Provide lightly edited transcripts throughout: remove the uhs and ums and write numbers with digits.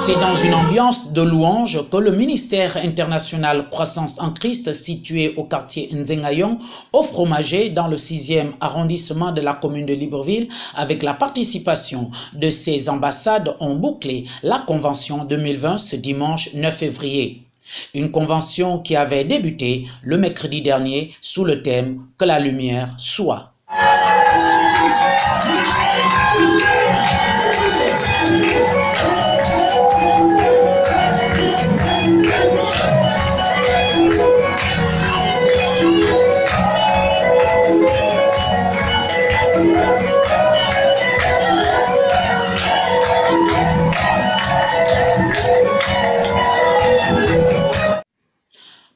C'est dans une ambiance de louange que le ministère international Croissance en Christ, situé au quartier Nzengayong, au Fromager, dans le 6e arrondissement de la commune de Libreville, avec la participation de ses ambassades, ont bouclé la convention 2020 ce dimanche 9 février. Une convention qui avait débuté le mercredi dernier sous le thème « Que la lumière soit ».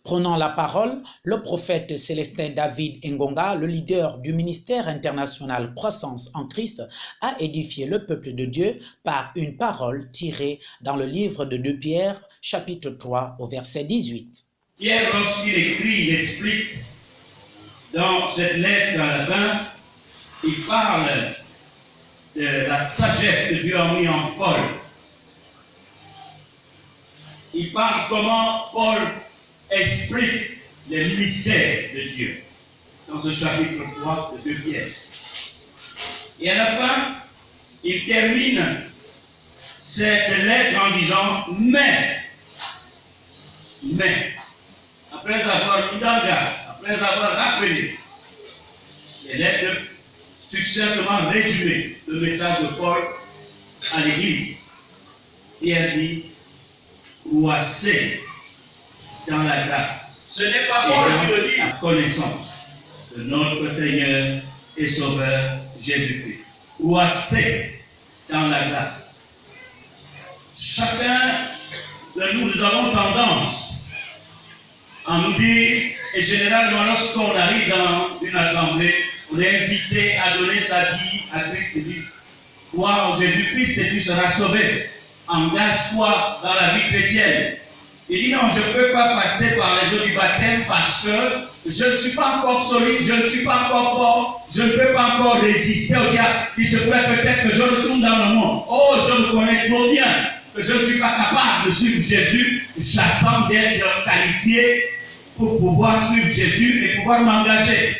Prenant la parole, le prophète Célestin David Ngonga, le leader du ministère international Croissance en Christ, a édifié le peuple de Dieu par une parole tirée dans le livre de 2 Pierre, chapitre 3, au verset 18. Pierre, lorsqu'il écrit, il explique dans cette lettre à la fin, il parle de la sagesse que Dieu a mis en Paul. Il parle comment Paul explique les mystères de Dieu dans ce chapitre 3 de 2 Pierre. Et à la fin, il termine cette lettre en disant mais, après avoir mis en garde, après avoir rappelé les lettres succinctement résumées, le message de Paul à l'Église, Pierre dit croissez dans la grâce. Ce n'est pas Paul qui le dit. La connaissance de notre Seigneur et Sauveur Jésus-Christ. Croissez dans la grâce. Chacun de nous avons tendance à nous dire, et généralement lorsqu'on arrive dans une assemblée, on est invité à donner sa vie à Christ et dit, crois en Jésus-Christ et tu seras sauvé. Engage-toi dans la vie chrétienne. Il dit non, je ne peux pas passer par les eaux du baptême parce que je ne suis pas encore solide, je ne suis pas encore fort, je ne peux pas encore résister au diable. Il se pourrait peut-être que je retourne dans le monde. Oh, je me connais trop bien que je ne suis pas capable de suivre Jésus. J'attends d'être qualifié pour pouvoir suivre Jésus et pouvoir m'engager.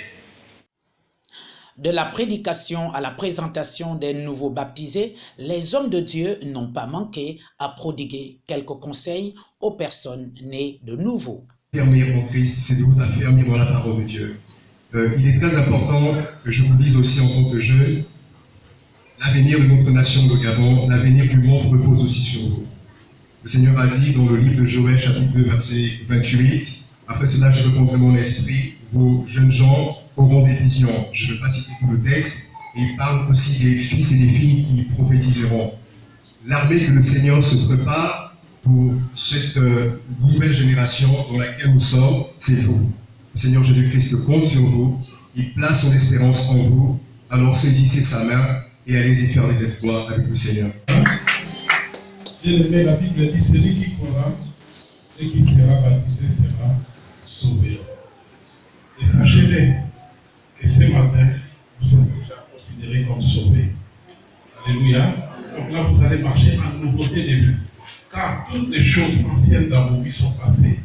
De la prédication à la présentation des nouveaux baptisés, les hommes de Dieu n'ont pas manqué à prodiguer quelques conseils aux personnes nées de nouveau. Affermir en Christ, c'est de vous affermir dans la parole de Dieu. Il est très important que je vous dise aussi en tant que jeune, l'avenir de notre nation de Gabon, l'avenir du monde repose aussi sur vous. Le Seigneur a dit dans le livre de Joël, chapitre 2, verset 28, « Après cela, je répondrai mon esprit, vos jeunes gens auront des visions. » Je ne vais pas citer tout le texte. Et il parle aussi des fils et des filles qui prophétiseront. L'armée que le Seigneur se prépare pour cette nouvelle génération dans laquelle nous sommes, c'est vous. Le Seigneur Jésus-Christ compte sur vous. Il place son espérance en vous. Alors saisissez sa main et allez-y faire des exploits avec le Seigneur. Bien-aimé, la Bible dit, celui qui croira et qui sera baptisé sera sauvé. Et sachez-le, et ce matin, vous êtes déjà considérés comme sauvés. Alléluia. Donc là, vous allez marcher en nouveauté de vie. Car toutes les choses anciennes dans vos vies sont passées.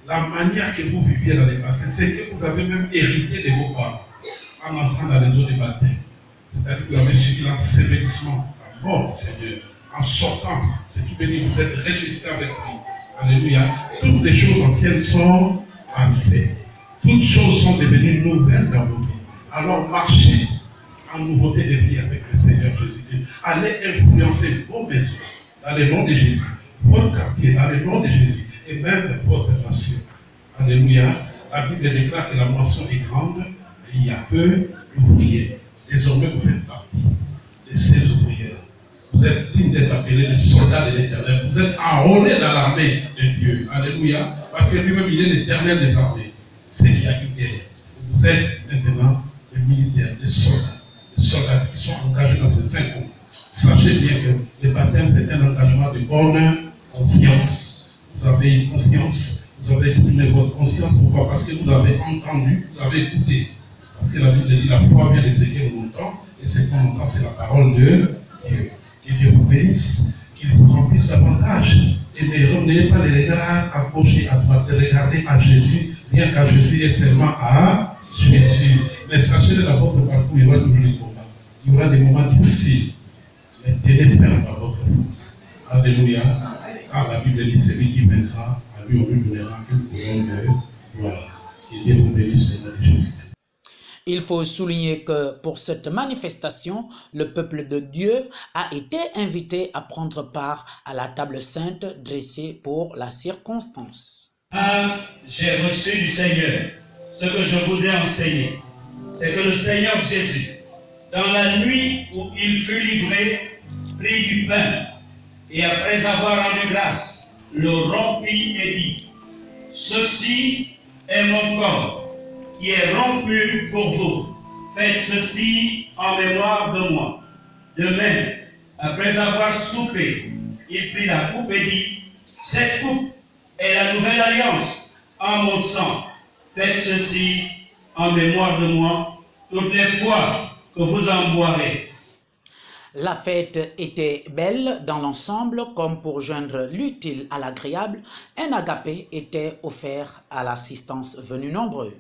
La manière que vous viviez dans le passé, c'est que vous avez même hérité de vos parents en entrant dans les eaux du baptême. C'est-à-dire que vous avez suivi l'ensevelissement, la mort du Seigneur. En sortant, c'est tout béni, vous êtes ressuscité avec lui. Alléluia. Toutes les choses anciennes sont passées. Toutes choses sont devenues nouvelles dans vos vies. Alors marchez en nouveauté de vie avec le Seigneur Jésus-Christ. Allez influencer vos maisons dans le nom de Jésus, votre quartier dans le nom de Jésus, et même votre nation. Alléluia. La Bible déclare que la moisson est grande et il y a peu d'ouvriers. Désormais, vous faites partie de ces ouvriers. Vous êtes dignes d'être appelés les soldats de l'Éternel. Vous êtes enrôlés dans l'armée de Dieu. Alléluia. Parce que lui-même, il est l'Éternel des armées. C'est qu'il y a une guerre. Vous êtes maintenant des militaires, des soldats qui sont engagés dans ces 5 ans. Sachez bien que le baptême, c'est un engagement de bonne conscience. Vous avez une conscience, vous avez exprimé votre conscience. Pourquoi? Parce que vous avez entendu, vous avez écouté. Parce que la Bible dit la foi vient de ce que l'on entend, et ce qu'on entend, c'est la parole de Dieu. Que Dieu vous bénisse, qu'il vous remplisse. plus davantage. Et n'ayez pas les regards à gauche et à droite. Regardez à Jésus, rien qu'à Jésus et seulement à Jésus. Mais sachez que dans votre parcours, il y aura toujours des combats. Il y aura des moments difficiles. Mais tenez ferme à votre foi. Alléluia. Car la Bible dit, celui qui vaincra, à lui on lui donnera une couronne de gloire. Que Dieu vous bénisse au nom de Jésus. Il faut souligner que pour cette manifestation, le peuple de Dieu a été invité à prendre part à la table sainte dressée pour la circonstance. J'ai reçu du Seigneur ce que je vous ai enseigné. C'est que le Seigneur Jésus, dans la nuit où il fut livré, prit du pain et après avoir rendu grâce, le rompit et dit, « Ceci est mon corps qui est rompu pour vous. Faites ceci en mémoire de moi. » De même, après avoir soupé, il prit la coupe et dit, « Cette coupe est la nouvelle alliance en mon sang. Faites ceci en mémoire de moi toutes les fois que vous en boirez. » La fête était belle dans l'ensemble, comme pour joindre l'utile à l'agréable, un agapé était offert à l'assistance venue nombreux.